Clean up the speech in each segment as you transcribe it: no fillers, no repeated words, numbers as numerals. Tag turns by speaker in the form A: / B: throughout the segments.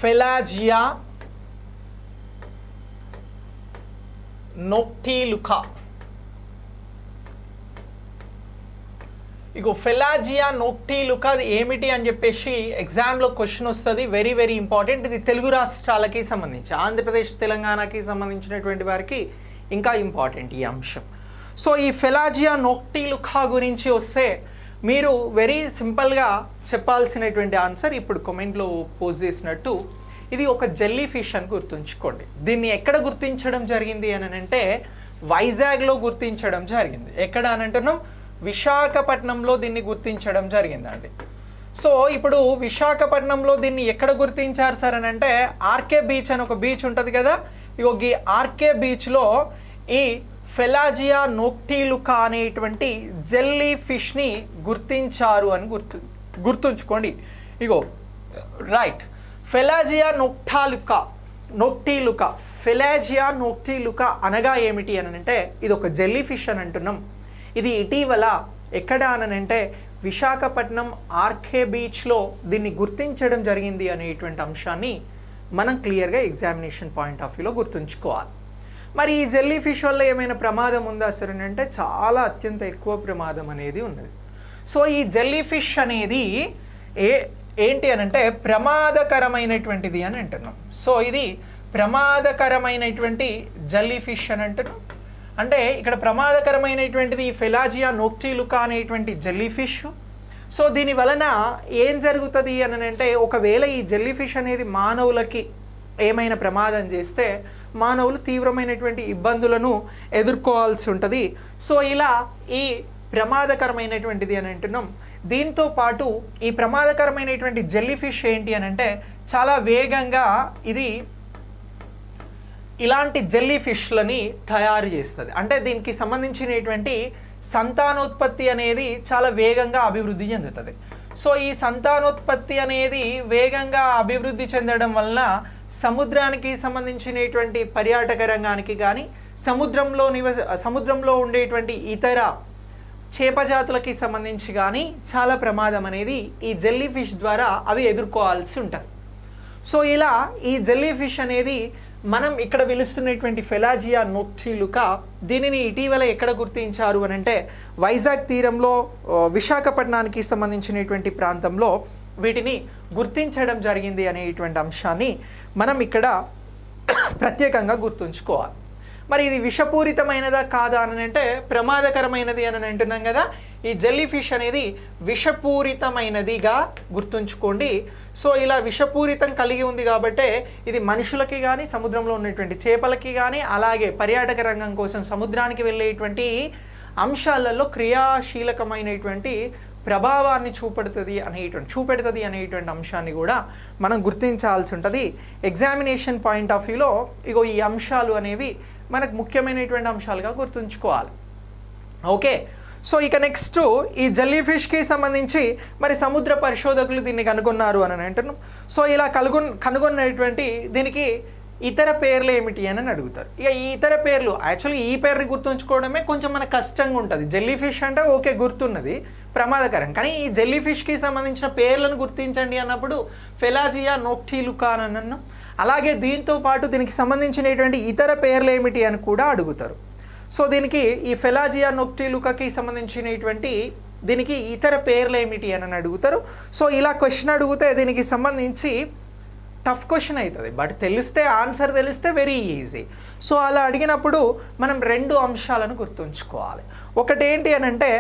A: ఫెలాజియా నోక్టిలుకా. ఇగో ఫెలాజియా నోక్టిలుకా అది ఏమిటి అని చెప్పేసి ఎగ్జామ్లో క్వశ్చన్ వస్తుంది. Very very important. ఇది తెలుగు రాష్ట్రాలకి సంబంధించి, ఆంధ్రప్రదేశ్ తెలంగాణకి సంబంధించినటువంటి వారికి ఇంకా ఇంపార్టెంట్ ఈ అంశం. సో ఈ ఫెలాజియా నోక్టిలుకా గురించి వస్తే మీరు వెరీ సింపుల్గా చెప్పాల్సినటువంటి ఆన్సర్ ఇప్పుడు కామెంట్లో పోస్ట్ చేసినట్టు ఇది ఒక జెల్లీ ఫిష్ అని గుర్తుంచుకోండి. దీన్ని ఎక్కడ గుర్తించడం జరిగింది అని అంటే వైజాగ్లో గుర్తించడం జరిగింది. ఎక్కడ అని అంటున్నాం? విశాఖపట్నంలో దీన్ని గుర్తించడం జరిగిందండి. సో ఇప్పుడు విశాఖపట్నంలో దీన్ని ఎక్కడ గుర్తించారు సార్ అని అంటే ఆర్కే బీచ్ అని ఒక బీచ్ ఉంటుంది కదా, ఇగో ఈ ఆర్కే బీచ్లో ఈ ఫెలాజియా నోక్టిలుకా అనేటువంటి జెల్లీ ఫిష్ని గుర్తించారు అని గుర్తుంచుకోండి. ఇగో రైట్, ఫెలాజియా నోక్టిలుకా ఫెలాజియా నోక్టిలుకా అనగా ఏమిటి అని అంటే ఇది ఒక జెల్లీ ఫిష్ అని అంటున్నాం. ఇది ఇటీవల ఎక్కడ అని అంటే విశాఖపట్నం ఆర్కే బీచ్లో దీన్ని గుర్తించడం జరిగింది అనేటువంటి అంశాన్ని మనం క్లియర్గా ఎగ్జామినేషన్ పాయింట్ ఆఫ్ వ్యూలో గుర్తుంచుకోవాలి. మరి ఈ జెల్లీ ఫిష్ వల్ల ఏమైనా ప్రమాదం ఉందా సార్ అని అంటే చాలా అత్యంత ఎక్కువ ప్రమాదం అనేది ఉన్నది. సో ఈ జెల్లీ ఫిష్ అనేది ఏంటి అని అంటే ప్రమాదకరమైనటువంటిది అని అంటున్నాం. సో ఇది ప్రమాదకరమైనటువంటి జెల్లీ ఫిష్ అని అంటున్నాం. అంటే ఇక్కడ ప్రమాదకరమైనటువంటిది ఫెలాజియా నోక్టిలుకా అనేటువంటి జెల్లీ ఫిష్. సో దీని వలన ఏం జరుగుతుంది అని అంటే ఒకవేళ ఈ జెల్లీ ఫిష్ అనేది మానవులకి ఏమైనా ప్రమాదం చేస్తే మానవులు తీవ్రమైనటువంటి ఇబ్బందులను ఎదుర్కోవాల్సి ఉంటుంది. సో ఇలా ఈ ప్రమాదకరమైనటువంటిది అని అంటున్నాం. దీంతో పాటు ఈ ప్రమాదకరమైనటువంటి జెల్లీ ఫిష్ ఏంటి అని అంటే చాలా వేగంగా ఇది ఇలాంటి జెల్లీ ఫిష్లని తయారు చేస్తుంది. అంటే దీనికి సంబంధించినటువంటి సంతానోత్పత్తి అనేది చాలా వేగంగా అభివృద్ధి చెందుతుంది. సో ఈ సంతానోత్పత్తి అనేది వేగంగా అభివృద్ధి చెందడం వలన సముద్రానికి సంబంధించినటువంటి పర్యాటక రంగానికి కానీ సముద్రంలో ఉండేటువంటి ఇతర చేపజాతులకి సంబంధించి కానీ చాలా ప్రమాదం అనేది ఈ జెల్లీ ఫిష్ ద్వారా అవి ఎదుర్కోవాల్సి ఉంటుంది. సో ఇలా ఈ జెల్లీ ఫిష్ అనేది మనం ఇక్కడ పిలుస్తున్నటువంటి ఫెలాజియా నోక్టిలుకా దీనిని ఇటీవల ఎక్కడ గుర్తించారు అని అంటే వైజాగ్ తీరంలో విశాఖపట్నానికి సంబంధించినటువంటి ప్రాంతంలో వీటిని గుర్తించడం జరిగింది అనేటువంటి అంశాన్ని మనం ఇక్కడ ప్రత్యేకంగా గుర్తుంచుకోవాలి. మరి ఇది విషపూరితమైనదా కాదా అని అంటే ప్రమాదకరమైనది అని అంటున్నాం కదా, ఈ జెల్లీ ఫిష్ అనేది విషపూరితమైనదిగా గుర్తుంచుకోండి. సో ఇలా విషపూరితం కలిగి ఉంది కాబట్టి ఇది మనుషులకి కానీ సముద్రంలో ఉన్నటువంటి చేపలకి కానీ అలాగే పర్యాటక రంగం కోసం సముద్రానికి వెళ్ళేటువంటి అంశాలలో క్రియాశీలకమైనటువంటి ప్రభావాన్ని చూపెడుతుంది అనేటువంటి అంశాన్ని కూడా మనం గుర్తించాల్సి ఉంటుంది. ఎగ్జామినేషన్ పాయింట్ ఆఫ్ వ్యూలో ఇగో ఈ అంశాలు అనేవి మనకు ముఖ్యమైనటువంటి అంశాలుగా గుర్తుంచుకోవాలి. ఓకే, సో ఇక నెక్స్ట్ ఈ జెల్లీ ఫిష్కి సంబంధించి మరి సముద్ర పరిశోధకులు దీన్ని కనుగొన్నారు అని అంటున్నాం. సో ఇలా కనుగొన్నటువంటి దీనికి ఇతర పేర్లు ఏమిటి అని అడుగుతారు. ఇక ఈ ఇతర పేర్లు యాక్చువల్లీ ఈ పేరుని గుర్తుంచుకోవడమే కొంచెం మనకు కష్టంగా ఉంటుంది. జెల్లీ ఫిష్ అంటే ఓకే గుర్తున్నది, ప్రమాదకరం. కానీ ఈ జెల్లీ ఫిష్కి సంబంధించిన పేర్లను గుర్తించండి అన్నప్పుడు ఫెలాజియా నోక్టిలుకా అని అన్నాం. అలాగే దీంతో పాటు దీనికి సంబంధించినటువంటి ఇతర పేర్లు ఏమిటి అని కూడా అడుగుతారు. సో దీనికి ఈ ఫెలాజియా నోక్టిలుకాకి సంబంధించినటువంటి దీనికి ఇతర పేర్లు ఏమిటి అని అడుగుతారు. సో ఇలా క్వశ్చన్ అడిగితే దీనికి సంబంధించి టఫ్ క్వశ్చన్ అవుతుంది, బట్ ఆన్సర్ తెలిస్తే వెరీ ఈజీ. సో అలా అడిగినప్పుడు మనం రెండు అంశాలను గుర్తుంచుకోవాలి. ఒకటి ఏంటి అని అంటే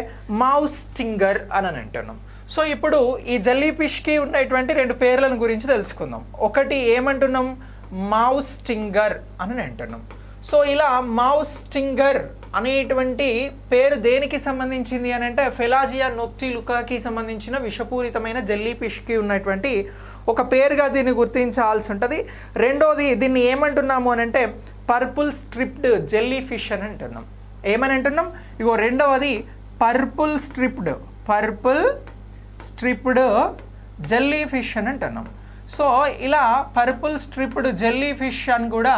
A: మౌస్ స్టింగర్ అని అంటున్నాం. సో ఇప్పుడు ఈ జెల్లీ ఫిష్కి ఉన్నటువంటి రెండు పేర్లను గురించి తెలుసుకుందాం. ఒకటి ఏమంటున్నాం, మౌస్ స్టింగర్ అని అంటున్నాం. సో ఇలా మౌస్ స్టింగర్ అనేటువంటి పేరు దేనికి సంబంధించింది అని అంటే ఫెలాజియా నోక్టిలుకాకి సంబంధించిన విషపూరితమైన జెల్లీ ఫిష్కి ఉన్నటువంటి ఒక పేరుగా దీన్ని గుర్తించాల్సి ఉంటుంది. రెండోది దీన్ని ఏమంటున్నాము అని అంటే పర్పుల్ స్ట్రిప్డ్ జెల్లీ ఫిష్ అని అంటున్నాం. ఏమని అంటున్నాం? ఇగో రెండవది పర్పుల్ స్ట్రిప్డ్ జెల్లీ ఫిష్ అని అంటున్నాం. సో ఇలా పర్పుల్ స్ట్రిప్డ్ జెల్లీ ఫిష్ అని కూడా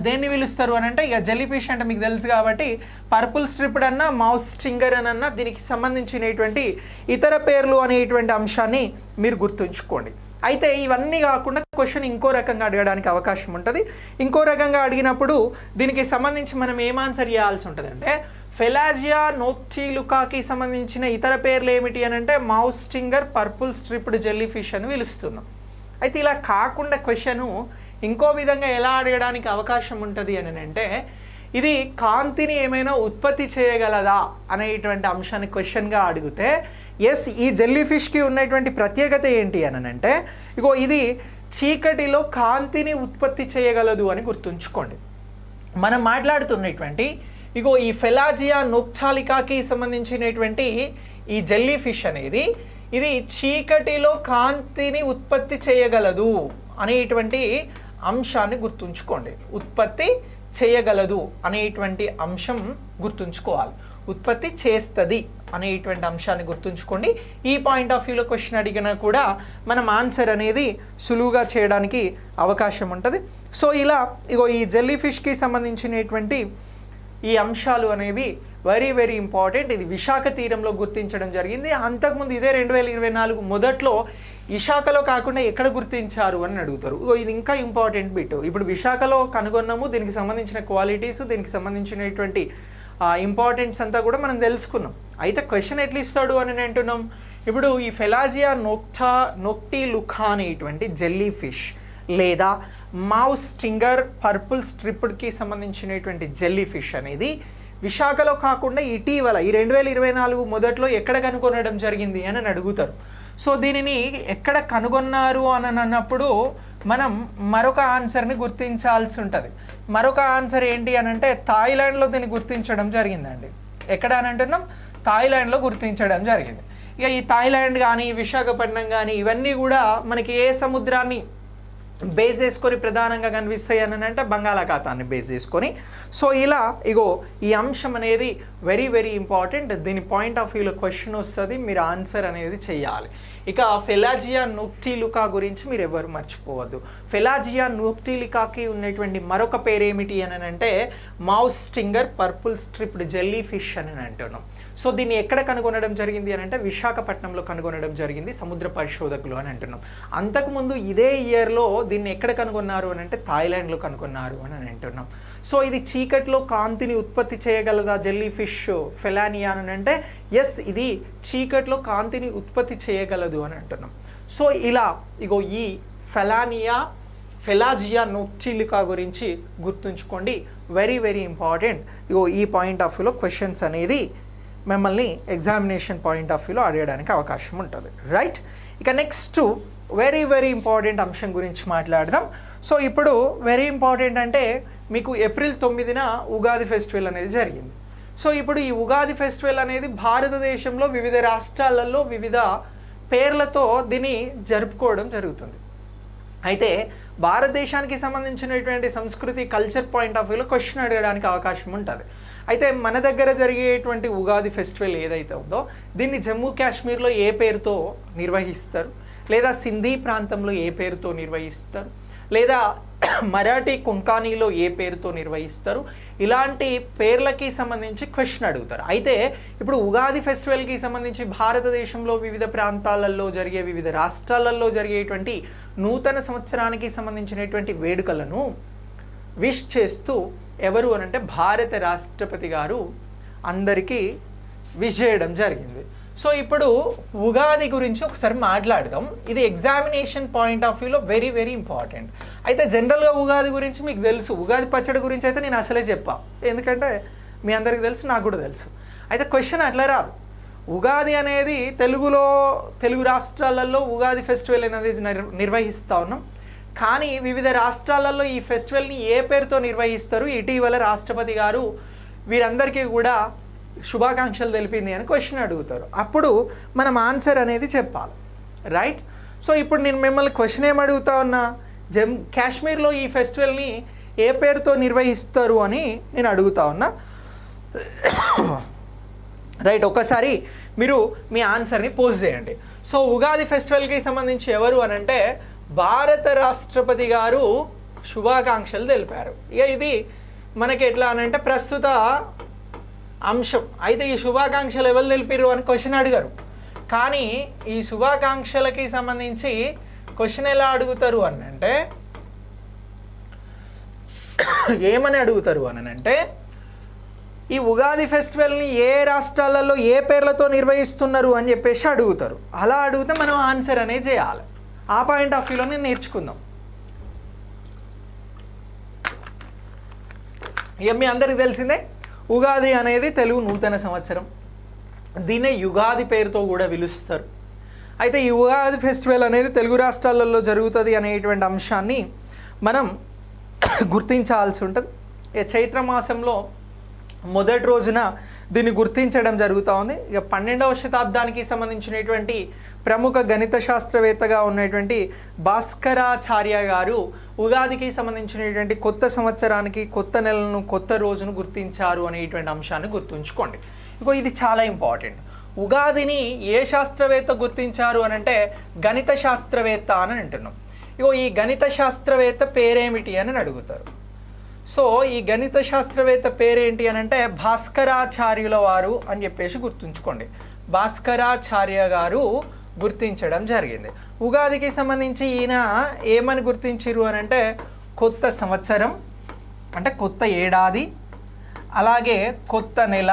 A: దేన్ని పిలుస్తారు అని అంటే ఇక జెల్లీ ఫిష్ అంటే మీకు తెలుసు కాబట్టి పర్పుల్ స్ట్రిప్డ్ అన్న మౌస్ స్టింగర్ అని అన్న దీనికి సంబంధించినటువంటి ఇతర పేర్లు అనేటువంటి అంశాన్ని మీరు గుర్తుంచుకోండి. అయితే ఇవన్నీ కాకుండా క్వశ్చన్ ఇంకో రకంగా అడగడానికి అవకాశం ఉంటుంది. ఇంకో రకంగా అడిగినప్పుడు దీనికి సంబంధించి మనం ఏం ఆన్సర్ చేయాల్సి ఉంటుంది అంటే ఫెలాజియా నోక్టిలుకాకి సంబంధించిన ఇతర పేర్లు ఏమిటి అని అంటే mouse Stinger, purple stripped jelly fish అని పిలుస్తున్నాం. అయితే ఇలా కాకుండా క్వశ్చను ఇంకో విధంగా ఎలా అడగడానికి అవకాశం ఉంటుంది అని అంటే ఇది కాంతిని ఏమైనా ఉత్పత్తి చేయగలదా అనేటువంటి అంశాన్ని క్వశ్చన్గా అడిగితే ఎస్, ఈ జెల్లీ ఫిష్కి ఉన్నటువంటి ప్రత్యేకత ఏంటి అని అంటే ఇగో ఇది చీకటిలో కాంతిని ఉత్పత్తి చేయగలదు అని గుర్తుంచుకోండి. మనం మాట్లాడుతున్నటువంటి ఇగో ఈ ఫెలాజియా నోక్టాలికాకి సంబంధించినటువంటి ఈ జెల్లీ ఫిష్ అనేది ఇది చీకటిలో కాంతిని ఉత్పత్తి చేయగలదు అనేటువంటి అంశాన్ని గుర్తుంచుకోండి. ఉత్పత్తి చేయగలదు అనేటువంటి అంశం గుర్తుంచుకోవాలి. ఉత్పత్తి చేస్తుంది అనేటువంటి అంశాన్ని గుర్తుంచుకోండి. ఈ పాయింట్ ఆఫ్ వ్యూలో క్వశ్చన్ అడిగినా కూడా మనం ఆన్సర్ అనేది సులువుగా చేయడానికి అవకాశం ఉంటుంది. సో ఇలా ఇగో ఈ జెల్లీ ఫిష్కి సంబంధించినటువంటి ఈ అంశాలు అనేవి వెరీ వెరీ ఇంపార్టెంట్. ఇది విశాఖ తీరంలో గుర్తించడం జరిగింది. అంతకుముందు ఇదే 2024 మొదట్లో విశాఖలో కాకుండా ఎక్కడ గుర్తించారు అని అడుగుతారు. ఇది ఇంకా ఇంపార్టెంట్ బిట్. ఇప్పుడు విశాఖలో కనుగొన్నాము, దీనికి సంబంధించిన క్వాలిటీస్, దీనికి సంబంధించినటువంటి ఇంపార్టెన్స్ అంతా కూడా మనం తెలుసుకున్నాం. అయితే క్వశ్చన్ ఎట్లా ఇస్తాడు అని అంటున్నాం. ఇప్పుడు ఈ ఫెలాజియా నోక్టిలుకా అనేటువంటి జెల్లీ ఫిష్ లేదా మౌస్ స్టింగర్, పర్పుల్ స్ట్రిప్డ్కి సంబంధించినటువంటి జెల్లీ ఫిష్ అనేది విశాఖలో కాకుండా ఇటీవల ఈ 2024 మొదట్లో ఎక్కడ కనుగొనడం జరిగింది అని అడుగుతారు. సో దీనిని ఎక్కడ కనుగొన్నారు అని అన్నప్పుడు మనం మరొక ఆన్సర్ని గుర్తించాల్సి ఉంటుంది. మరొక ఆన్సర్ ఏంటి అని అంటే థాయిలాండ్లో దీన్ని గుర్తించడం జరిగిందండి. ఎక్కడ అని అంటున్నాం? థాయిలాండ్లో గుర్తించడం జరిగింది. ఇక ఈ థాయిలాండ్ కానీ విశాఖపట్నం కానీ ఇవన్నీ కూడా మనకి ఏ సముద్రాన్ని బేస్ చేసుకొని ప్రధానంగా కనిపిస్తాయి అని అంటే బంగాళాఖాతాన్ని బేస్ చేసుకొని. సో ఇలా ఇగో ఈ అంశం అనేది వెరీ వెరీ ఇంపార్టెంట్. దీని పాయింట్ ఆఫ్ వ్యూలో క్వశ్చన్ వస్తుంది, మీరు ఆన్సర్ అనేది చేయాలి. ఇక ఫెలాజియా నోక్టిలుకా గురించి మీరు ఎవరు మర్చిపోవద్దు. ఫెలాజియా నోక్టిలుకాకి ఉన్నటువంటి మరొక పేరు ఏమిటి అని అంటే mouse Stinger, purple stripped jelly fish అని అంటున్నాం. సో దీన్ని ఎక్కడ కనుగొనడం జరిగింది అని అంటే విశాఖపట్నంలో కనుగొనడం జరిగింది సముద్ర పరిశోధకులు అని అంటున్నాం. అంతకుముందు ఇదే ఇయర్లో దీన్ని ఎక్కడ కనుగొన్నారు అని అంటే థాయిలాండ్లో కనుగొన్నారు అని అంటున్నాం. సో ఇది చీకట్లో కాంతిని ఉత్పత్తి చేయగలదా జెల్లీ ఫిష్ ఫెలానియా అని అంటే ఎస్, ఇది చీకట్లో కాంతిని ఉత్పత్తి చేయగలదు అని అంటున్నాం. సో ఇలా ఇగో ఈ ఫెలాజియా నోక్టిలుకా గురించి గుర్తుంచుకోండి. Very very important. ఇగో ఈ పాయింట్ ఆఫ్ వ్యూలో క్వశ్చన్స్ అనేది మిమ్మల్ని ఎగ్జామినేషన్ పాయింట్ ఆఫ్ వ్యూలో అడగడానికి అవకాశం ఉంటుంది. రైట్, ఇక నెక్స్ట్ వెరీ వెరీ ఇంపార్టెంట్ అంశం గురించి మాట్లాడదాం. సో ఇప్పుడు వెరీ ఇంపార్టెంట్ అంటే మీకు ఏప్రిల్ 9న ఉగాది ఫెస్టివల్ అనేది జరిగింది. సో ఇప్పుడు ఈ ఉగాది ఫెస్టివల్ అనేది భారతదేశంలో వివిధ రాష్ట్రాలలో వివిధ పేర్లతో దీన్ని జరుపుకోవడం జరుగుతుంది. అయితే భారతదేశానికి సంబంధించినటువంటి సంస్కృతి కల్చర్ పాయింట్ ఆఫ్ వ్యూలో క్వశ్చన్ అడగడానికి అవకాశం ఉంటుంది. అయితే మన దగ్గర జరిగేటువంటి ఉగాది ఫెస్టివల్ ఏదైతే ఉందో దీన్ని జమ్మూ కాశ్మీర్లో ఏ పేరుతో నిర్వహిస్తారు, లేదా సింధీ ప్రాంతంలో ఏ పేరుతో నిర్వహిస్తారు, లేదా మరాఠీ కొంకానీలో ఏ పేరుతో నిర్వహిస్తారు, ఇలాంటి పేర్లకి సంబంధించి క్వశ్చన్ అడుగుతారు. అయితే ఇప్పుడు ఉగాది ఫెస్టివల్కి సంబంధించి భారతదేశంలో వివిధ ప్రాంతాలలో జరిగే, వివిధ రాష్ట్రాలలో జరిగేటువంటి నూతన సంవత్సరానికి సంబంధించినటువంటి వేడుకలను విష్ చేస్తూ ఎవరు అని అంటే భారత రాష్ట్రపతి గారు అందరికీ విష్ చేయడం జరిగింది. సో ఇప్పుడు ఉగాది గురించి ఒకసారి మాట్లాడదాం. ఇది ఎగ్జామినేషన్ పాయింట్ ఆఫ్ వ్యూలో వెరీ వెరీ ఇంపార్టెంట్. అయితే జనరల్గా ఉగాది గురించి మీకు తెలుసు, ఉగాది పచ్చడి గురించి అయితే నేను అసలే చెప్పా, ఎందుకంటే మీ అందరికీ తెలుసు, నాకు కూడా తెలుసు. అయితే క్వశ్చన్ అట్లా రాదు. ఉగాది అనేది తెలుగు రాష్ట్రాలలో ఉగాది ఫెస్టివల్ అనేది నిర్వహిస్తూ ఉన్నాం. కానీ వివిధ రాష్ట్రాలలో ఈ ఫెస్టివల్ని ఏ పేరుతో నిర్వహిస్తారు, ఇటీవల రాష్ట్రపతి గారు వీరందరికీ కూడా శుభాకాంక్షలు తెలిపింది అని క్వశ్చన్ అడుగుతారు. అప్పుడు మనం ఆన్సర్ అనేది చెప్పాలి. రైట్, సో ఇప్పుడు నేను మిమ్మల్ని క్వశ్చన్ ఏం అడుగుతా ఉన్నా, కాశ్మీర్లో ఈ ఫెస్టివల్ని ఏ పేరుతో నిర్వహిస్తారు అని నేను అడుగుతా ఉన్నా. రైట్, ఒకసారి మీరు మీ ఆన్సర్ని పోస్ట్ చేయండి. సో ఉగాది ఫెస్టివల్కి సంబంధించి ఎవరు అని అంటే భారత రాష్ట్రపతి గారు శుభాకాంక్షలు తెలిపారు. ఇక ఇది మనకి ఎట్లా అని అంటే ప్రస్తుత అంశం. అయితే ఈ శుభాకాంక్షలు ఎవరు తెలిపారు అని క్వశ్చన్ అడిగారు. కానీ ఈ శుభాకాంక్షలకి సంబంధించి క్వశ్చన్ ఎలా అడుగుతారు అని అంటే ఏమని అడుగుతారు అని అంటే ఈ ఉగాది ఫెస్టివల్ని ఏ రాష్ట్రాలలో ఏ పేర్లతో నిర్వహిస్తున్నారు అని చెప్పేసి అడుగుతారు. అలా అడిగితే మనం ఆన్సర్ అనేది చేయాలి. ఆ పాయింట్ ఆఫ్ వ్యూలోనే నేర్చుకుందాం. ఇక మీ అందరికి తెలిసిందే ఉగాది అనేది తెలుగు నూతన సంవత్సరం. దీన్నే యుగాది పేరుతో కూడా పిలుస్తారు. అయితే ఈ ఉగాది ఫెస్టివల్ అనేది తెలుగు రాష్ట్రాలలో జరుగుతుంది అనేటువంటి అంశాన్ని మనం గుర్తించాల్సి ఉంటుంది. చైత్ర మాసంలో మొదటి రోజున దీన్ని గుర్తించడం జరుగుతూ ఉంది. ఇక 12వ శతాబ్దానికి సంబంధించినటువంటి ప్రముఖ గణిత శాస్త్రవేత్తగా ఉన్నటువంటి భాస్కరాచార్య గారు ఉగాదికి సంబంధించినటువంటి కొత్త సంవత్సరానికి కొత్త నెలను కొత్త రోజును గుర్తించారు అనేటువంటి అంశాన్ని గుర్తుంచుకోండి. ఇంకో ఇది చాలా ఇంపార్టెంట్. ఉగాదిని ఏ శాస్త్రవేత్త గుర్తించారు అని అంటే గణిత శాస్త్రవేత్త అని అంటున్నాం. ఇగో ఈ గణిత శాస్త్రవేత్త పేరేమిటి అని అడుగుతారు. సో ఈ గణిత శాస్త్రవేత్త పేరేంటి అని అంటే భాస్కరాచార్యుల వారు అని చెప్పేసి గుర్తుంచుకోండి. భాస్కరాచార్య గారు గుర్తించడం జరిగింది. ఉగాదికి సంబంధించి ఈయన ఏమని గుర్తించారు అని అంటే కొత్త సంవత్సరం అంటే కొత్త ఏడాది, అలాగే కొత్త నెల,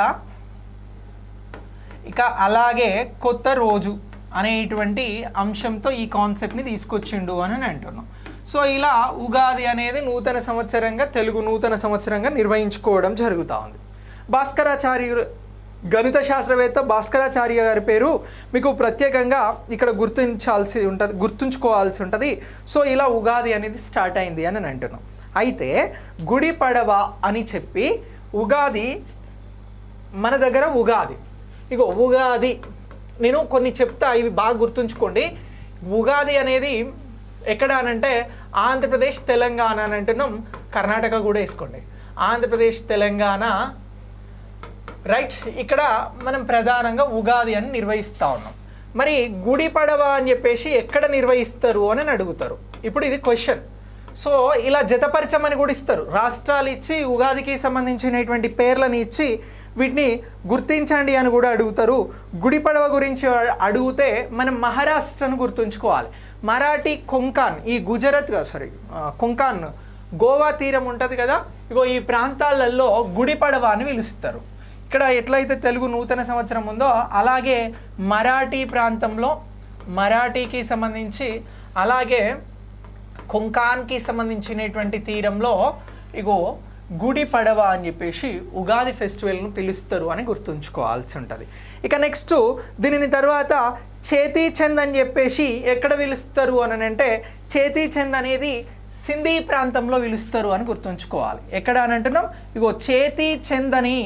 A: ఇక అలాగే కొత్త రోజు అనేటువంటి అంశంతో ఈ కాన్సెప్ట్ని తీసుకొచ్చిండు అని అంటున్నాం. సో ఇలా ఉగాది అనేది నూతన సంవత్సరంగా తెలుగు నూతన సంవత్సరంగా నిర్వహించుకోవడం జరుగుతూ ఉంది. భాస్కరాచార్య గణిత శాస్త్రవేత్త భాస్కరాచార్య గారి పేరు మీకు ప్రత్యేకంగా ఇక్కడ గుర్తుంచుకోవాల్సి ఉంటుంది. సో ఇలా ఉగాది అనేది స్టార్ట్ అయింది అని అంటున్నాం. అయితే గుడి పడవ అని చెప్పి ఉగాది మన దగ్గర ఉగాది ఇగో ఉగాది నేను కొన్ని చెప్తా, ఇవి బాగా గుర్తుంచుకోండి. ఉగాది అనేది ఎక్కడ అనంటే ఆంధ్రప్రదేశ్ తెలంగాణ అని అంటున్నాం. కర్ణాటక కూడా వేసుకోండి. ఆంధ్రప్రదేశ్ తెలంగాణ రైట్. ఇక్కడ మనం ప్రధానంగా ఉగాది అని నిర్వహిస్తూ ఉన్నాం. మరి గుడి పడవ అని చెప్పేసి ఎక్కడ నిర్వహిస్తారు అని అడుగుతారు. ఇప్పుడు ఇది క్వశ్చన్. సో ఇలా జతపరచమని కూడా ఇస్తారు. రాష్ట్రాలు ఇచ్చి ఉగాదికి సంబంధించినటువంటి పేర్లను ఇచ్చి వీటిని గుర్తించండి అని కూడా అడుగుతారు. గుడి పడవ గురించి అడిగితే మనం మహారాష్ట్రను గుర్తుంచుకోవాలి. మరాఠీ కొంకాన్, ఈ గుజరాత్ కొంకాన్ గోవా తీరం ఉంటుంది కదా, ఇగో ఈ ప్రాంతాలలో గుడి పడవ అని పిలుస్తారు. ఇక్కడ ఎట్లయితే తెలుగు నూతన సంవత్సరం ఉందో అలాగే మరాఠీ ప్రాంతంలో మరాఠీకి సంబంధించి అలాగే కొంకాన్కి సంబంధించినటువంటి తీరంలో ఇగో గుడి పడవ అని చెప్పేసి ఉగాది ఫెస్టివల్ను పిలుస్తారు అని గుర్తుంచుకోవాల్సి ఉంటుంది. ఇక నెక్స్ట్ దీనిని తర్వాత చేతీ చంద్ అని చెప్పేసి ఎక్కడ పిలుస్తారు అని అంటే చేతీ చంద్ అనేది సింధీ ప్రాంతంలో పిలుస్తారు అని గుర్తుంచుకోవాలి. ఎక్కడ అని అంటున్నాం ఇగో చేతీ చంద్ అని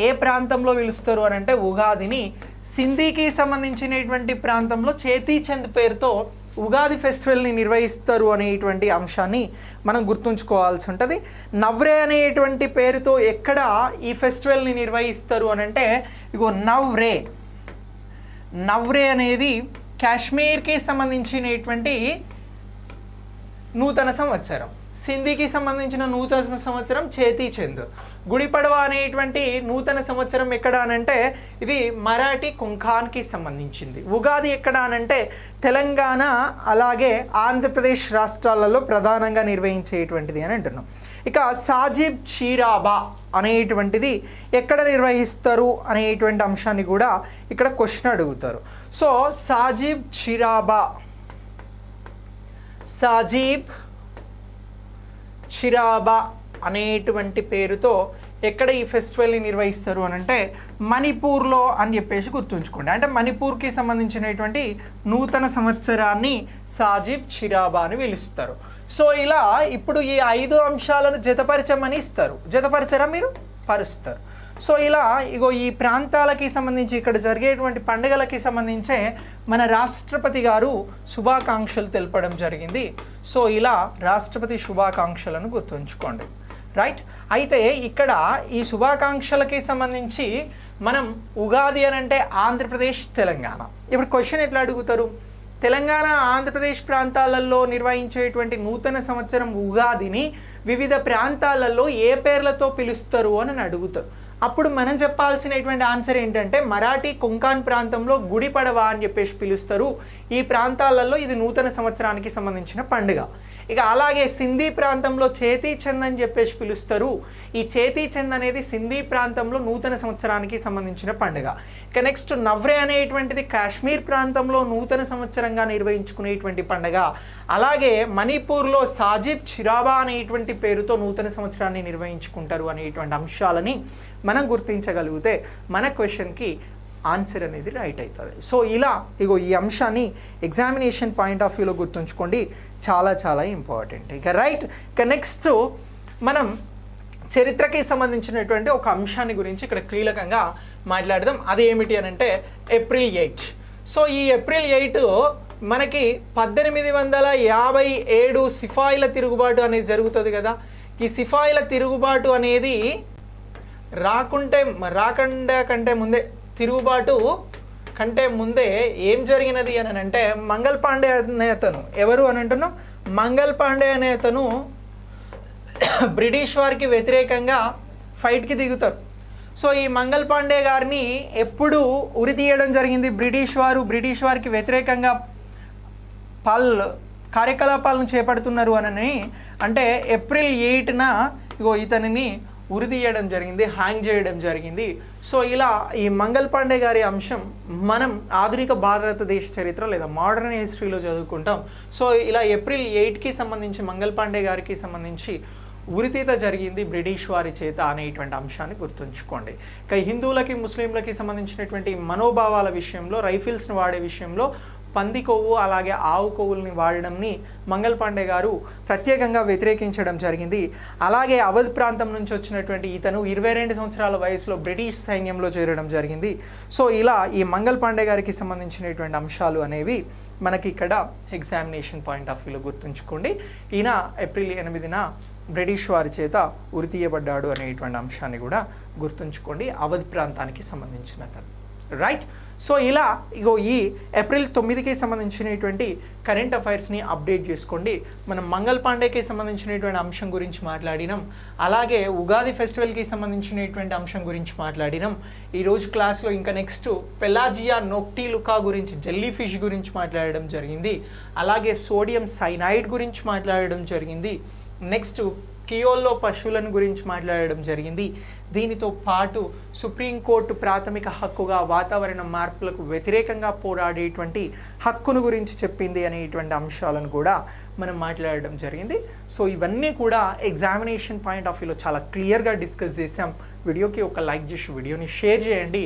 A: ఏ ప్రాంతంలో పిలుస్తారు అని అంటే ఉగాదిని సింధీకి సంబంధించినటువంటి ప్రాంతంలో చేతీ చంద్ పేరుతో ఉగాది ఫెస్టివల్ని నిర్వహిస్తారు అనేటువంటి అంశాన్ని మనం గుర్తుంచుకోవాల్సి ఉంటుంది. నవ్రే అనేటువంటి పేరుతో ఎక్కడ ఈ ఫెస్టివల్ని నిర్వహిస్తారు అని అంటే ఇగో నవ్రే అనేది కాశ్మీర్కి సంబంధించినటువంటి నూతన సంవత్సరం. సింధీకి సంబంధించిన నూతన సంవత్సరం చేతీ చంద్. గుడి పడవ అనేటువంటి నూతన సంవత్సరం ఎక్కడ అనంటే ఇది మరాఠీ కొంకాన్కి సంబంధించింది. ఉగాది ఎక్కడ అనంటే తెలంగాణ అలాగే ఆంధ్రప్రదేశ్ రాష్ట్రాలలో ప్రధానంగా నిర్వహించేటువంటిది అని అంటున్నాం. ఇక సాజిబ్ చీరాబా అనేటువంటిది ఎక్కడ నిర్వహిస్తారు అనేటువంటి అంశాన్ని కూడా ఇక్కడ క్వశ్చన్ అడుగుతారు. సో సాజిబ్ చిరాబా అనేటువంటి పేరుతో ఎక్కడ ఈ ఫెస్టివల్ని నిర్వహిస్తారు అని అంటే మణిపూర్లో అని చెప్పేసి గుర్తుంచుకోండి. అంటే మణిపూర్కి సంబంధించినటువంటి నూతన సంవత్సరాన్ని సాజిబ్ చిరాబా అని పిలుస్తారు. సో ఇలా ఇప్పుడు ఈ 5 అంశాలను జతపరచమని ఇస్తారు. జతపరచరా మీరు పరుస్తారు. సో ఇలా ఇగో ఈ ప్రాంతాలకి సంబంధించి ఇక్కడ జరిగేటువంటి పండుగలకి సంబంధించే మన రాష్ట్రపతి గారు శుభాకాంక్షలు తెలపడం జరిగింది. సో ఇలా రాష్ట్రపతి శుభాకాంక్షలను గుర్తుంచుకోండి రైట్. అయితే ఇక్కడ ఈ శుభాకాంక్షలకి సంబంధించి మనం ఉగాది అని అంటే ఆంధ్రప్రదేశ్ తెలంగాణ. ఇప్పుడు క్వశ్చన్ ఎట్లా అడుగుతారు? తెలంగాణ ఆంధ్రప్రదేశ్ ప్రాంతాలలో నిర్వహించేటువంటి నూతన సంవత్సరం ఉగాదిని వివిధ ప్రాంతాలలో ఏ పేర్లతో పిలుస్తారు అని అడుగుతారు. అప్పుడు మనం చెప్పాల్సినటువంటి ఆన్సర్ ఏంటంటే మరాఠీ కొంకాన్ ప్రాంతంలో గుడి పడవ అని చెప్పేసి పిలుస్తారు. ఈ ప్రాంతాలలో ఇది నూతన సంవత్సరానికి సంబంధించిన పండుగ. ఇక అలాగే సింధీ ప్రాంతంలో చేతీ చంద్ అని చెప్పేసి పిలుస్తారు. ఈ చేతీ చంద్ అనేది సింధీ ప్రాంతంలో నూతన సంవత్సరానికి సంబంధించిన పండుగ. ఇక నెక్స్ట్ నవ్రే అనేటువంటిది కాశ్మీర్ ప్రాంతంలో నూతన సంవత్సరంగా నిర్వహించుకునేటువంటి పండుగ. అలాగే మణిపూర్లో సాజిబ్ చిరాబా అనేటువంటి పేరుతో నూతన సంవత్సరాన్ని నిర్వహించుకుంటారు అనేటువంటి అంశాలని మనం గుర్తించగలిగితే మన క్వశ్చన్కి ఆన్సర్ అనేది రైట్ అవుతుంది. సో ఇలా ఇగో ఈ అంశాన్ని ఎగ్జామినేషన్ పాయింట్ ఆఫ్ వ్యూలో గుర్తుంచుకోండి, చాలా చాలా ఇంపార్టెంట్. ఇక రైట్, ఇక నెక్స్ట్ మనం చరిత్రకి సంబంధించినటువంటి ఒక అంశాన్ని గురించి ఇక్కడ కీలకంగా మాట్లాడదాం. అది ఏమిటి అని అంటే ఏప్రిల్ 8. సో ఈ ఏప్రిల్ 8 మనకి 1857 సిపాయిల తిరుగుబాటు అనేది జరుగుతుంది కదా. ఈ సిపాయిల తిరుగుబాటు అనేది రాకుండా కంటే ముందే, తిరుగుబాటు కంటే ముందే ఏం జరిగినది అని అంటే మంగల్ పాండే అనే అతను, ఎవరు అని అంటున్నాం, మంగల్ పాండే అనే అతను బ్రిటిష్ వారికి వ్యతిరేకంగా ఫైట్కి దిగుతారు. సో ఈ మంగల్ పాండే గారిని ఎప్పుడు ఉరి తీయడం జరిగింది, బ్రిటిష్ వారికి వ్యతిరేకంగా కార్యకలాపాలను చేపడుతున్నారు అని అంటే ఏప్రిల్ 8న ఇగో ఇతనిని ఉరి తీయడం జరిగింది, హ్యాంగ్ చేయడం జరిగింది. సో ఇలా ఈ మంగల్ పాండే గారి అంశం మనం ఆధునిక భారతదేశ చరిత్ర లేదా మోడర్న్ హిస్టరీలో చదువుకుంటాం. సో ఇలా ఏప్రిల్ 8కి సంబంధించి మంగల్ పాండే గారికి సంబంధించి ఉరితీత జరిగింది బ్రిటిష్ వారి చేత అనేటువంటి అంశాన్ని గుర్తుంచుకోండి. ఇక హిందువులకి ముస్లింలకి సంబంధించినటువంటి మనోభావాల విషయంలో, రైఫిల్స్ని వాడే విషయంలో పంది కొవ్వు అలాగే ఆవు కొవ్వుల్ని వాడడంని మంగల్ పాండే గారు ప్రత్యేకంగా వ్యతిరేకించడం జరిగింది. అలాగే అవధ్ ప్రాంతం నుంచి వచ్చినటువంటి ఇతను 22 సంవత్సరాల వయసులో బ్రిటిష్ సైన్యంలో చేరడం జరిగింది. సో ఇలా ఈ మంగల్ పాండే గారికి సంబంధించినటువంటి అంశాలు అనేవి మనకి ఇక్కడ ఎగ్జామినేషన్ పాయింట్ ఆఫ్ వ్యూలో గుర్తుంచుకోండి. ఈయన ఏప్రిల్ 8న బ్రిటిష్ వారి చేత ఉరి తీయబడ్డాడు అనేటువంటి అంశాన్ని కూడా గుర్తుంచుకోండి, అవధ్ ప్రాంతానికి సంబంధించిన రైట్. సో ఇలా ఇగో ఈ ఏప్రిల్ 9కి సంబంధించినటువంటి కరెంట్ అఫైర్స్ని అప్డేట్ చేసుకోండి. మనం మంగల్ పాండేకి సంబంధించినటువంటి అంశం గురించి మాట్లాడినాం, అలాగే ఉగాది ఫెస్టివల్కి సంబంధించినటువంటి అంశం గురించి మాట్లాడినాం. ఈరోజు క్లాస్లో ఇంకా నెక్స్ట్ పెలాజియా నోక్టిలుకా గురించి, జెల్లీ ఫిష్ గురించి మాట్లాడడం జరిగింది. అలాగే సోడియం సైనైడ్ గురించి మాట్లాడడం జరిగింది. నెక్స్ట్ కియోల్లో పశువులను గురించి మాట్లాడడం జరిగింది. దీనితో పాటు సుప్రీంకోర్టు ప్రాథమిక హక్కుగా వాతావరణ మార్పులకు వ్యతిరేకంగా పోరాడేటువంటి హక్కును గురించి చెప్పింది అనేటువంటి అంశాలను కూడా మనం మాట్లాడడం జరిగింది. సో ఇవన్నీ కూడా ఎగ్జామినేషన్ పాయింట్ ఆఫ్ వ్యూలో చాలా క్లియర్గా డిస్కస్ చేసాం. వీడియోకి ఒక లైక్ చేసి వీడియోని షేర్ చేయండి.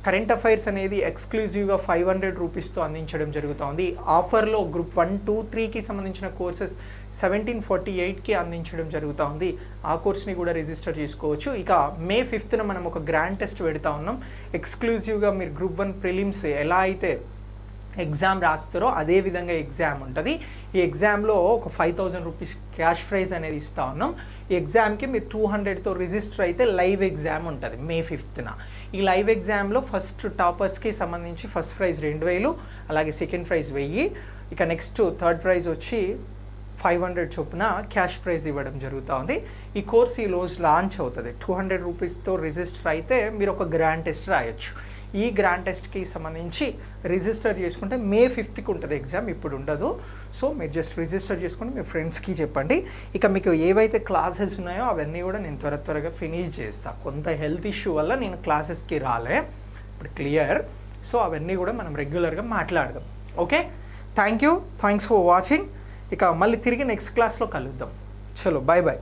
A: కరెంట్ అఫైర్స్ అనేది ఎక్స్క్లూజివ్గా 500 రూపీస్తో అందించడం జరుగుతుంది. ఆఫర్లో గ్రూప్ 1, 2, 3కి సంబంధించిన కోర్సెస్ 1748కి అందించడం జరుగుతుంది. ఆ కోర్స్ని కూడా రిజిస్టర్ చేసుకోవచ్చు. ఇక మే 5న మనం ఒక గ్రాండ్ టెస్ట్ పెడతా ఉన్నాం. ఎక్స్క్లూజివ్గా మీరు గ్రూప్ 1 ప్రిలిమ్స్ ఎలా అయితే ఎగ్జామ్ రాస్తారో అదే విధంగా ఎగ్జామ్ ఉంటుంది. ఈ ఎగ్జామ్లో ఒక 5000 రూపీస్ క్యాష్ ప్రైజ్ అనేది ఇస్తూ ఉన్నాం. ఈ ఎగ్జామ్కి మీరు 200తో రిజిస్టర్ అయితే లైవ్ ఎగ్జామ్ ఉంటుంది మే 5న. ఈ లైవ్ ఎగ్జామ్లో ఫస్ట్ టాపర్స్కి సంబంధించి ఫస్ట్ ప్రైజ్ 2000, అలాగే సెకండ్ ప్రైజ్ 1000, ఇక నెక్స్ట్ థర్డ్ ప్రైజ్ వచ్చి 500 చొప్పున క్యాష్ ప్రైజ్ ఇవ్వడం జరుగుతుంది. ఈ కోర్స్ ఈ రోజు లాంచ్ అవుతుంది. 200 రూపీస్తో రిజిస్టర్ అయితే మీరు ఒక గ్రాండ్ టెస్ట్ రాయొచ్చు. ఈ గ్రాండ్ టెస్ట్కి సంబంధించి రిజిస్టర్ చేసుకుంటే మే 5కి ఉంటుంది ఎగ్జామ్, ఇప్పుడు ఉండదు. సో మీరు జస్ట్ రిజిస్టర్ చేసుకుని మీ ఫ్రెండ్స్కి చెప్పండి. ఇక మీకు ఏవైతే క్లాసెస్ ఉన్నాయో అవన్నీ కూడా నేను త్వరగా ఫినిష్ చేస్తాను. కొంత హెల్త్ ఇష్యూ వల్ల నేను క్లాసెస్కి రాలే, ఇప్పుడు క్లియర్. సో అవన్నీ కూడా మనం రెగ్యులర్గా మాట్లాడదాం. Okay, thanks for watching. ఇక మళ్ళీ తిరిగి నెక్స్ట్ క్లాస్లో కలుద్దాం. చలో, బాయ్ బాయ్.